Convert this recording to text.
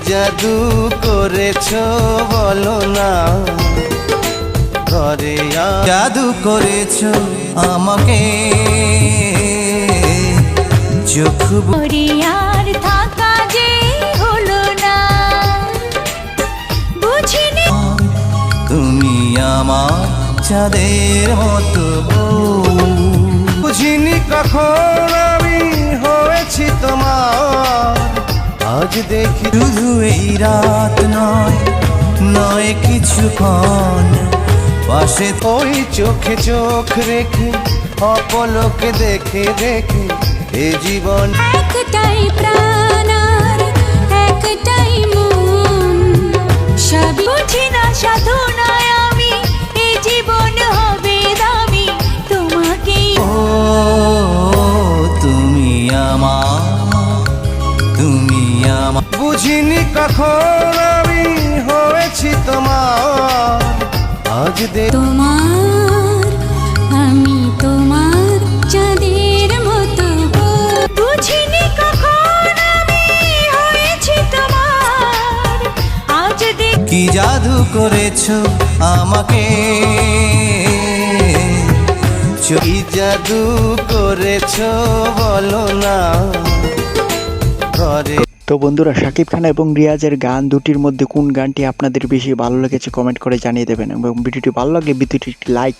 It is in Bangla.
জাদু করেছো বলো না ঘরে জাদু করেছো আমাকে চোখ ভরে আর থাকা যে হলো না বুঝিনি তুমি আমার চাঁদের মতো বুঝিনি কখন আমি হয়েছি তোমার আজ দেখি শুধু এই রাত নয় নয় কিছুক্ষণ পাশে ওই চোখে চোখ রেখে অপলকে দেখে দেখে এ জীবন একটাই প্রাণ আর একটাই মন সবই বুঝি না সাধনায় আমি এই জীবন হবে দামি তোমাকেই ও তুমি আমার বুঝিনি কখন আমি হয়েছি তোমার আজ দেখ তোমার আমি তোমার চাঁদের মতো বুঝিনি কখন আমি হয়েছি তোমার আজ দেখ কি জাদু করেছো আমাকে কি জাদু করেছো বলো না ঘরে। তো বন্ধুরা, শাকিব খান এবং রিয়াজের গান দুটির মধ্যে কোন গানটি আপনাদের বেশি ভালো লেগেছে কমেন্ট করে জানিয়ে দেবেন এবং ভিডিওটি ভালো লাগলে ভিডিওটি একটি লাইক